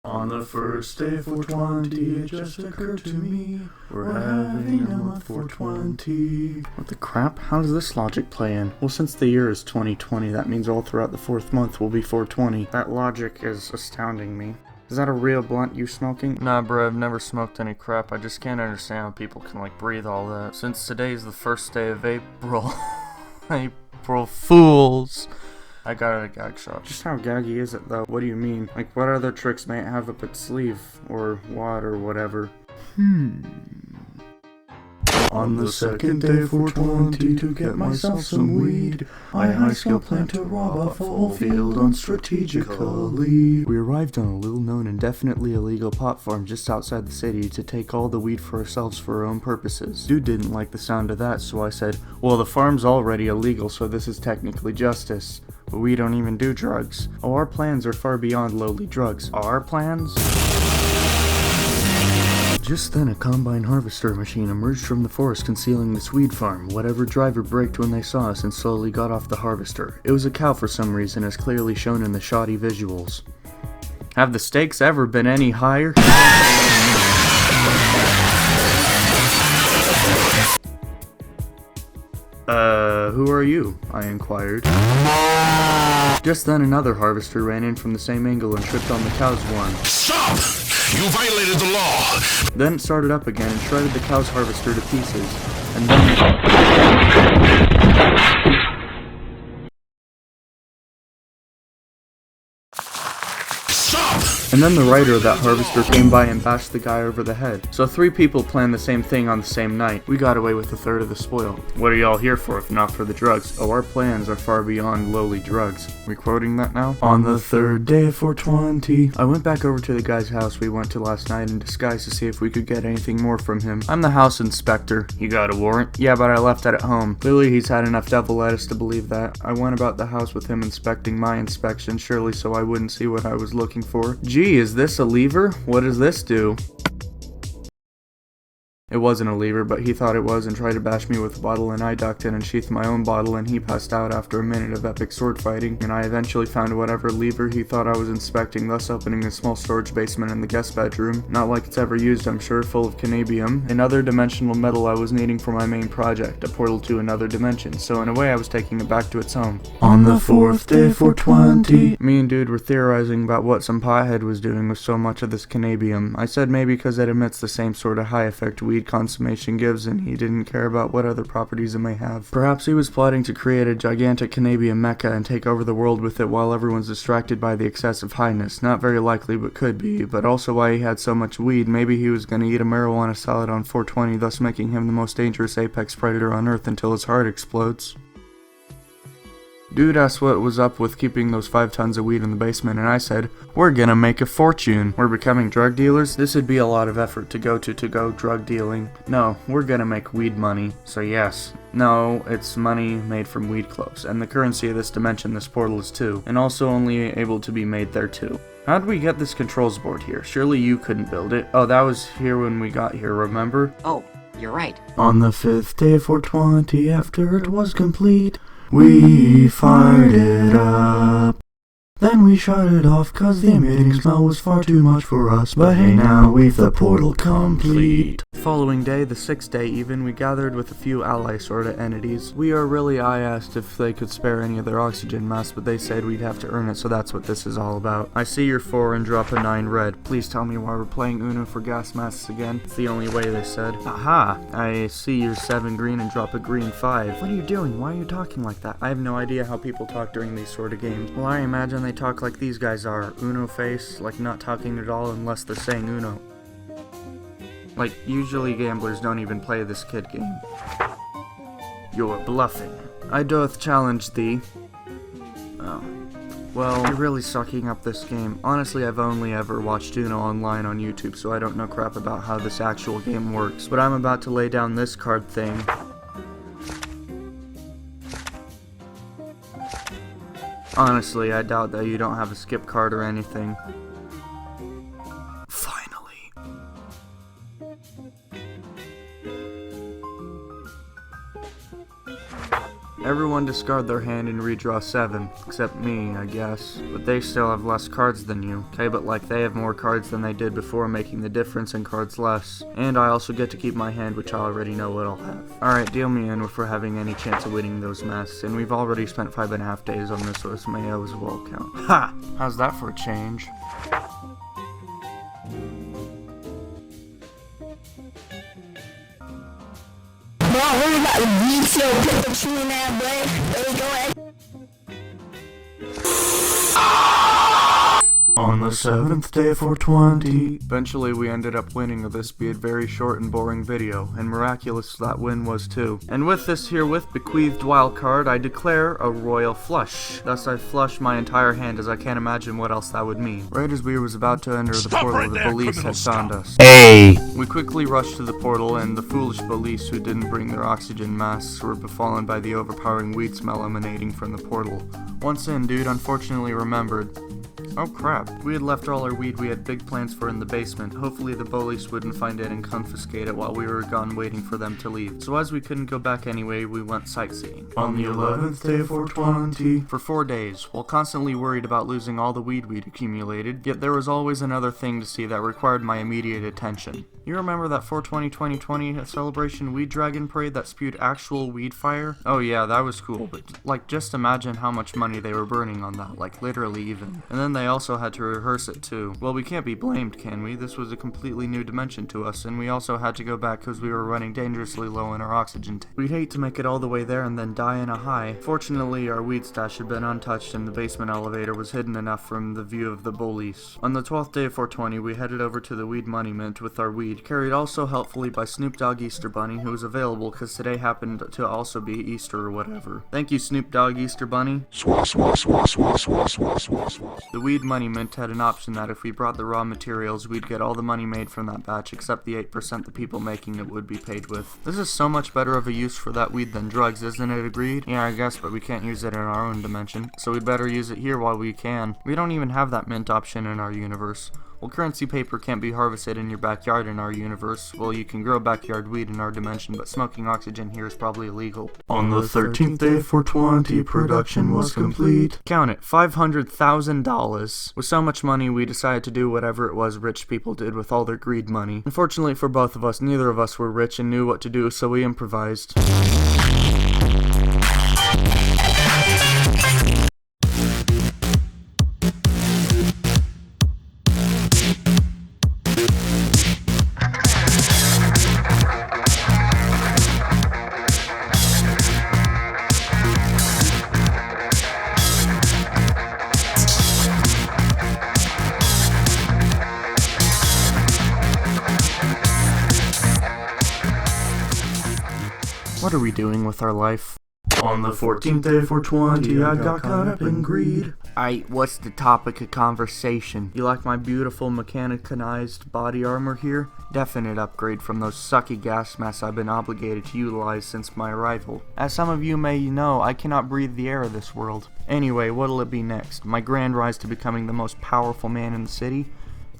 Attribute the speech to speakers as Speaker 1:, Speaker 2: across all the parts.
Speaker 1: On the first day 420, it just occurred to me, we're having a month 420. What the crap? How does this logic play in? Well, since the year is 2020, that means all throughout the fourth month will be 420. That logic is astounding me. Is that a real blunt you smoking?
Speaker 2: Nah, bro, I've never smoked any crap. I just can't understand how people can, breathe all that. Since today's the first day of April. April Fools. I got a gag shot.
Speaker 1: Just how gaggy is it, though? What do you mean? What other tricks may it have up its sleeve? Or what, or whatever? On the second day 420, to get myself some weed, I high-scale plan to rob a full field unstrategically. We arrived on a little-known and definitely illegal pot farm just outside the city to take all the weed for ourselves for our own purposes. Dude didn't like the sound of that, so I said, well, the farm's already illegal, so this is technically justice. But we don't even do drugs. Oh, our plans are far beyond lowly drugs. Our plans? Just then, a combine harvester machine emerged from the forest concealing this weed farm. Whatever driver braked when they saw us and slowly got off the harvester. It was a cow for some reason, as clearly shown in the shoddy visuals. Have the stakes ever been any higher? Who are you? I inquired. Just then, another harvester ran in from the same angle and tripped on the cow's horn.
Speaker 3: Stop! You violated the law!
Speaker 1: Then it started up again and shredded the cow's harvester to pieces. And then...
Speaker 3: Stop!
Speaker 1: And then the rider of that harvester came by and bashed the guy over the head. So 3 people planned the same thing on the same night. We got away with a third of the spoil. What are y'all here for if not for the drugs? Oh, our plans are far beyond lowly drugs. We quoting that now? On the third day of 420, I went back over to the guy's house we went to last night in disguise to see if we could get anything more from him. I'm the house inspector. You got a warrant? Yeah, but I left it at home. Clearly he's had enough devil lettuce to believe that. I went about the house with him inspecting my inspection, surely so I wouldn't see what I was looking for. Gee, is this a lever? What does this do? It wasn't a lever, but he thought it was and tried to bash me with a bottle, and I ducked in and sheathed my own bottle, and he passed out after a minute of epic sword fighting, and I eventually found whatever lever he thought I was inspecting, thus opening a small storage basement in the guest bedroom. Not like it's ever used, I'm sure, full of cannabium. Another dimensional metal I was needing for my main project, a portal to another dimension, so in a way I was taking it back to its home. On the fourth day 420, me and dude were theorizing about what some pothead was doing with so much of this cannabium. I said maybe because it emits the same sort of high effect weed consummation gives, and he didn't care about what other properties it may have. Perhaps he was plotting to create a gigantic cannabium mecca and take over the world with it while everyone's distracted by the excessive highness. Not very likely, but could be. But also why he had so much weed. Maybe he was gonna eat a marijuana salad on 420, thus making him the most dangerous apex predator on Earth until his heart explodes. Dude asked what was up with keeping those 5 tons of weed in the basement, and I said, we're gonna make a fortune. We're becoming drug dealers? This would be a lot of effort to go drug dealing. No, we're gonna make weed money. So yes. No, it's money made from weed cloves, and the currency of this dimension this portal is too, and also only able to be made there too. How'd we get this controls board here? Surely you couldn't build it. Oh, that was here when we got here, remember?
Speaker 4: Oh, you're right.
Speaker 1: On the 5th day of 420, after it was complete, we fired it up. Then we shut it off cause the emitting smell was far too much for us. But hey, now we've the portal complete. Following day, the 6th day even, we gathered with a few ally sorta entities. I asked if they could spare any of their oxygen masks, but they said we'd have to earn it, so that's what this is all about. I see your 4 and drop a 9 red. Please tell me why we're playing Uno for gas masks again. It's the only way, they said. Aha! I see your 7 green and drop a green 5. What are you doing? Why are you talking like that? I have no idea how people talk during these sort of games. Well, I imagine they talk like these guys are. Uno face, like not talking at all unless they're saying Uno. Like, usually gamblers don't even play this kid game. You're bluffing. I doth challenge thee. Oh. Well, you're really sucking up this game. Honestly, I've only ever watched Uno online on YouTube, so I don't know crap about how this actual game works. But I'm about to lay down this card thing. Honestly, I doubt that you don't have a skip card or anything. Finally. Everyone discard their hand and redraw 7, except me, I guess. But they still have less cards than you. Okay, but like they have more cards than they did before, making the difference in cards less. And I also get to keep my hand, which I already know what I'll have. Alright, deal me in if we're having any chance of winning those masks, and we've already spent 5.5 days on this, so this may as well count. Ha!
Speaker 2: How's that for a change?
Speaker 1: On the 7th day 420. Eventually we ended up winning this be a very short and boring video, and miraculous that win was too. And with this herewith bequeathed wild card, I declare a royal flush. Thus I flush my entire hand, as I can't imagine what else that would mean. Right as we was about to enter the portal, the police had found us.
Speaker 3: Hey!
Speaker 1: We quickly rushed to the portal, and the foolish police who didn't bring their oxygen masks were befallen by the overpowering weed smell emanating from the portal. Once in, dude unfortunately remembered. Oh crap. We had left all our weed we had big plans for in the basement. Hopefully the police wouldn't find it and confiscate it while we were gone waiting for them to leave. So as we couldn't go back anyway, we went sightseeing.
Speaker 2: On the 11th day 420.
Speaker 1: For 4 days, while constantly worried about losing all the weed we'd accumulated, yet there was always another thing to see that required my immediate attention. You remember that 420-2020 celebration weed dragon parade that spewed actual weed fire? Oh yeah, that was cool, but like just imagine how much money they were burning on that, like literally even. And then they also had to rehearse it too. Well, we can't be blamed, can we? This was a completely new dimension to us, and we also had to go back because we were running dangerously low in our oxygen tank. We'd hate to make it all the way there and then die in a high. Fortunately, our weed stash had been untouched and the basement elevator was hidden enough from the view of the bullies. On the 12th day of 420, we headed over to the Weed Money Mint with our weed, carried also helpfully by Snoop Dogg Easter Bunny, who was available because today happened to also be Easter or whatever. Thank you, Snoop Dogg Easter Bunny.
Speaker 3: Swah, swah, swah, swah, swah, swah, swah, swah.
Speaker 1: The Weed Money Mint had an option that if we brought the raw materials, we'd get all the money made from that batch except the 8% the people making it would be paid with. This is so much better of a use for that weed than drugs, isn't it, agreed? Yeah, I guess, but we can't use it in our own dimension, so we'd better use it here while we can. We don't even have that mint option in our universe. Well, currency paper can't be harvested in your backyard in our universe. Well, you can grow backyard weed in our dimension, but smoking oxygen here is probably illegal.
Speaker 2: On the 13th day of 420, production was complete.
Speaker 1: Count it, $500,000. With so much money, we decided to do whatever it was rich people did with all their greed money. Unfortunately for both of us, neither of us were rich and knew what to do, so we improvised. What are we doing with our life?
Speaker 2: On the 14th day of 420, I got caught up in greed.
Speaker 1: What's the topic of conversation? You like my beautiful mechanized body armor here? Definite upgrade from those sucky gas masks I've been obligated to utilize since my arrival. As some of you may know, I cannot breathe the air of this world. Anyway, what'll it be next? My grand rise to becoming the most powerful man in the city?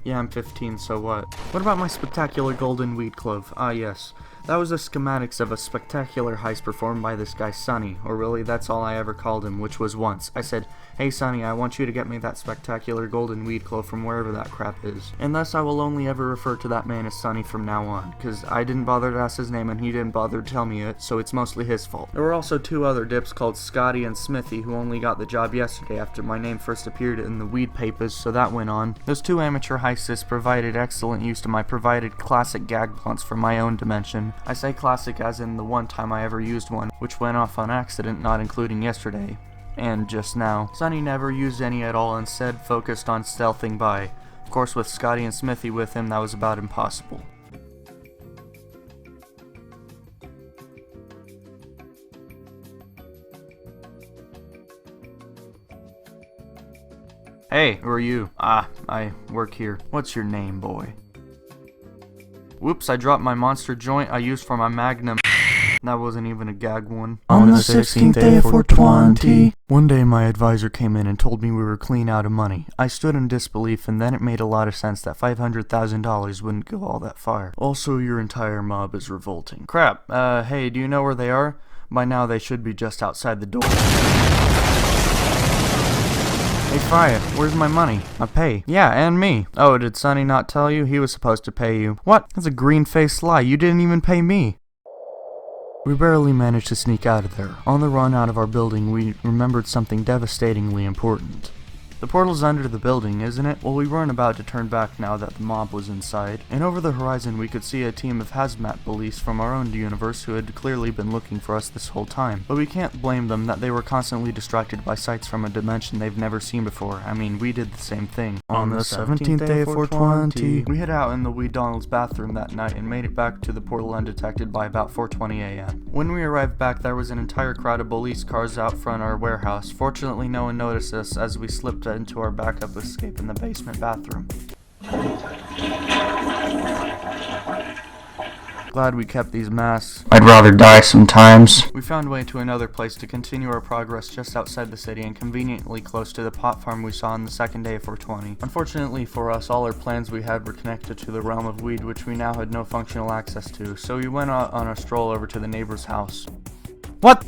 Speaker 1: Yeah, I'm 15, so what? What about my spectacular golden weed clove? Ah, yes. That was the schematics of a spectacular heist performed by this guy Sonny, or really that's all I ever called him, which was once. I said, "Hey Sonny, I want you to get me that spectacular golden weed clove from wherever that crap is." And thus I will only ever refer to that man as Sonny from now on, cause I didn't bother to ask his name and he didn't bother to tell me it, so it's mostly his fault. There were also 2 other dips called Scotty and Smithy who only got the job yesterday after my name first appeared in the weed papers, so that went on. Those 2 amateur heistists provided excellent use to my provided classic gag blunts from my own dimension. I say classic as in the one time I ever used one, which went off on accident, not including yesterday. And just now. Sonny never used any at all, instead focused on stealthing by. Of course, with Scotty and Smithy with him, that was about impossible. Hey, who are you? Ah, I work here. What's your name, boy? Whoops, I dropped my monster joint I used for my magnum. That wasn't even a gag one.
Speaker 2: On the 16th day of 420.
Speaker 1: One day my advisor came in and told me we were clean out of money. I stood in disbelief, and then it made a lot of sense that $500,000 wouldn't go all that far. Also, your entire mob is revolting. Crap, hey, do you know where they are?
Speaker 2: By now they should be just outside the door. Hey Friar, where's my money? My pay. Yeah, and me. Oh, did Sonny not tell you? He was supposed to pay you. What? That's a green-faced lie. You didn't even pay me. We barely managed to sneak out of there. On the run out of our building, we remembered something devastatingly important. The portal's under the building, isn't it? Well, we weren't about to turn back now that the mob was inside, and over the horizon we could see a team of hazmat police from our own universe who had clearly been looking for us this whole time. But we can't blame them that they were constantly distracted by sights from a dimension they've never seen before. I mean, we did the same thing. On the 17th day of 420, we hid out in the Wee Donald's bathroom that night and made it back to the portal undetected by about 4:20 a.m. When we arrived back, there was an entire crowd of police cars out front our warehouse. Fortunately, no one noticed us as we slipped into our backup escape in the basement bathroom. Glad we kept these masks. I'd rather die sometimes. We found way to another place to continue our progress just outside the city and conveniently close to the pot farm we saw on the second day of 420. Unfortunately for us, all our plans we had were connected to the realm of weed, which we now had no functional access to, so we went out on a stroll over to the neighbor's house. What?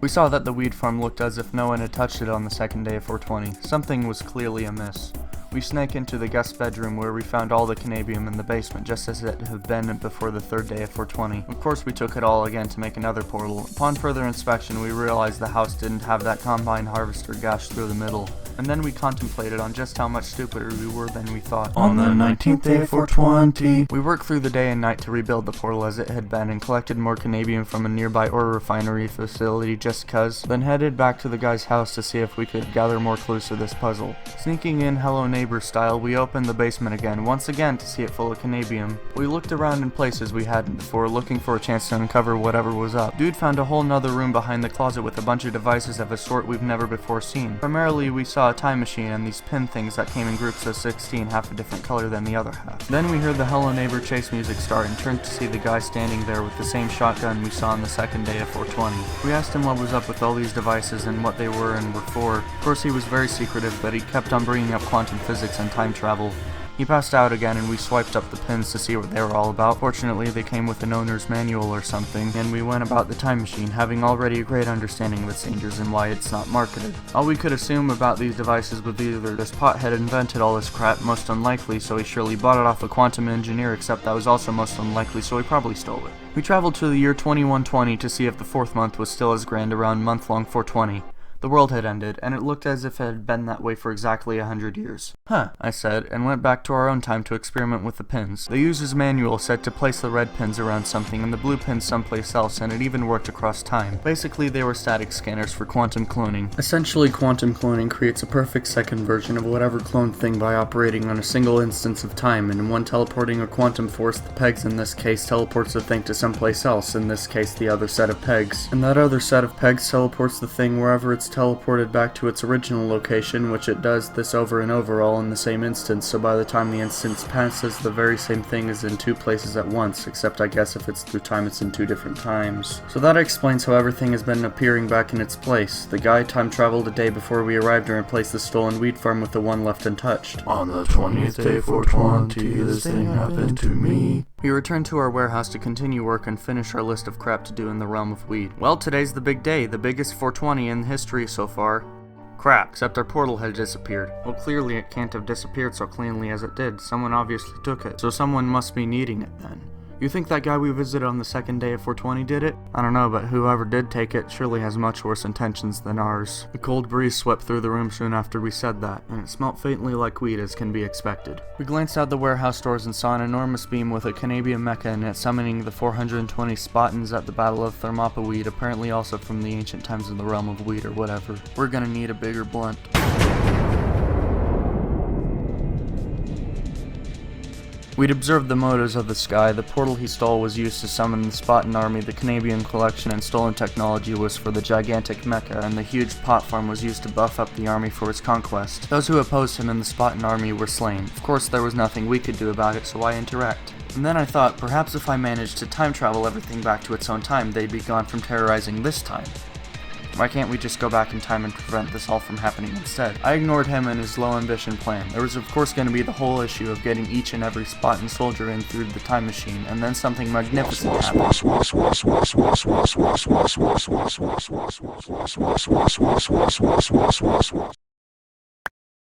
Speaker 2: We saw that the weed farm looked as if no one had touched it on the second day of 420. Something was clearly amiss. We snake into the guest bedroom where we found all the cannabium in the basement just as it had been before the third day of 420. Of course we took it all again to make another portal. Upon further inspection we realized the house didn't have that combine harvester gash through the middle. And then we contemplated on just how much stupider we were than we thought. On the 19th day of 420, we worked through the day and night to rebuild the portal as it had been and collected more cannabium from a nearby ore refinery facility just cuz, then headed back to the guy's house to see if we could gather more clues to this puzzle. Sneaking in hello neighbor style, we opened the basement again, once again to see it full of cannabium. We looked around in places we hadn't before, looking for a chance to uncover whatever was up. Dude found a whole nother room behind the closet with a bunch of devices of a sort we've never before seen. Primarily we saw a time machine and these pin things that came in groups of 16, half a different color than the other half. Then we heard the Hello Neighbor chase music start and turned to see the guy standing there with the same shotgun we saw on the second day of 420. We asked him what was up with all these devices and what they were and were for. Of course he was very secretive, but he kept on bringing up quantum physics and time travel. He passed out again and we swiped up the pins to see what they were all about. Fortunately, they came with an owner's manual or something, and we went about the time machine, having already a great understanding of its dangers and why it's not marketed. All we could assume about these devices was either this pothead invented all this crap, most unlikely, so he surely bought it off a quantum engineer, except that was also most unlikely, so he probably stole it. We traveled to the year 2120 to see if the fourth month was still as grand around month-long 420. The world had ended, and it looked as if it had been that way for exactly 100 years. Huh, I said, and went back to our own time to experiment with the pins. The user's manual said to place the red pins around something and the blue pins someplace else, and it even worked across time. Basically, they were static scanners for quantum cloning. Essentially, quantum cloning creates a perfect second version of whatever cloned thing by operating on a single instance of time, and in one teleporting a quantum force, the pegs in this case teleports the thing to someplace else, in this case the other set of pegs. And that other set of pegs teleports the thing wherever it's teleported back to its original location, which it does this over and over all in the same instance, so by the time the instance passes, the very same thing is in two places at once, except I guess if it's through time it's in two different times. So that explains how everything has been appearing back in its place. The guy time traveled a day before we arrived and replaced the stolen weed farm with the one left untouched.
Speaker 3: On the 20th day 420, this thing happened to me.
Speaker 2: We returned to our warehouse to continue work and finish our list of crap to do in the realm of weed. Well, today's the big day, the biggest 420 in history so far. Crap, except our portal had disappeared. Well, clearly it can't have disappeared so cleanly as it did. Someone obviously took it, so someone must be needing it then. You think that guy we visited on the second day of 420 did it? I don't know, but whoever did take it surely has much worse intentions than ours. A cold breeze swept through the room soon after we said that, and it smelt faintly like weed as can be expected. We glanced out the warehouse doors and saw an enormous beam with a cannabium mecha in it summoning the 420 Spartans at the Battle of Thermopylae, apparently also from the ancient times in the realm of weed or whatever. We're gonna need a bigger blunt. We'd observed the motives of this guy. The portal he stole was used to summon the Spartan army, the cannabium collection and stolen technology was for the gigantic mecha, and the huge pot farm was used to buff up the army for its conquest. Those who opposed him in the Spartan army were slain. Of course, there was nothing we could do about it, so I interact. And then I thought, perhaps if I managed to time travel everything back to its own time, they'd be gone from terrorizing this time. Why can't we just go back in time and prevent this all from happening instead? I ignored him and his low ambition plan. There was of course going to be the whole issue of getting each and every Spartan soldier in through the time machine, and then something magnificent happened.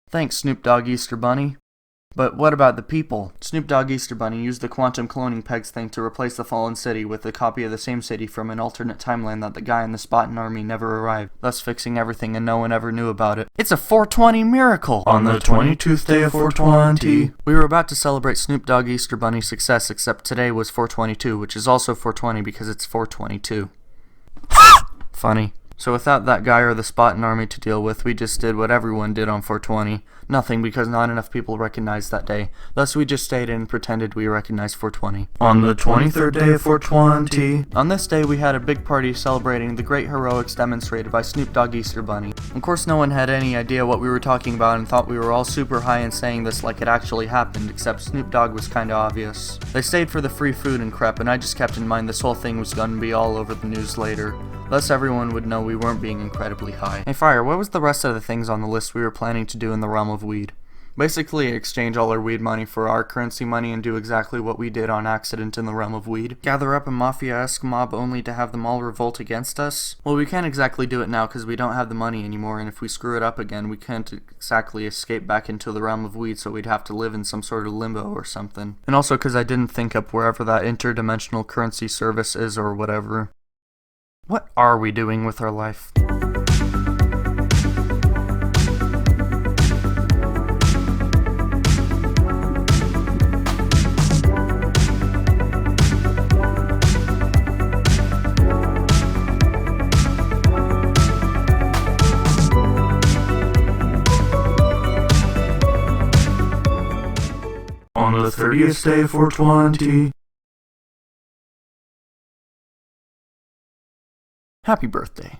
Speaker 2: Thanks, Snoop Dogg Easter Bunny. But what about the people? Snoop Dogg Easter Bunny used the quantum cloning pegs thing to replace the fallen city with a copy of the same city from an alternate timeline that the guy in the Spartan army never arrived, thus fixing everything and no one ever knew about it. It's a 420 miracle!
Speaker 3: On the 22nd day of 420.
Speaker 2: We were about to celebrate Snoop Dogg Easter Bunny's success, except today was 422, which is also 420 because it's 422. Funny. So without that guy or the Spartan army to deal with, we just did what everyone did on 420. Nothing, because not enough people recognized that day. Thus we just stayed in and pretended we recognized 420.
Speaker 3: On the 23rd day of 420.
Speaker 2: On this day, we had a big party celebrating the great heroics demonstrated by Snoop Dogg Easter Bunny. Of course, no one had any idea what we were talking about and thought we were all super high and saying this like it actually happened, except Snoop Dogg was kinda obvious. They stayed for the free food and crap, and I just kept in mind this whole thing was gonna be all over the news later. Thus everyone would know we weren't being incredibly high. Hey Fire, what was the rest of the things on the list we were planning to do in the realm of weed? Basically, exchange all our weed money for our currency money and do exactly what we did on accident in the realm of weed. Gather up a mafia-esque mob only to have them all revolt against us? Well, we can't exactly do it now because we don't have the money anymore, and if we screw it up again, we can't exactly escape back into the realm of weed, so we'd have to live in some sort of limbo or something. And also because I didn't think up wherever that interdimensional currency service is or whatever. What are we doing with our life?
Speaker 3: On the 30th day of 420.
Speaker 2: Happy birthday.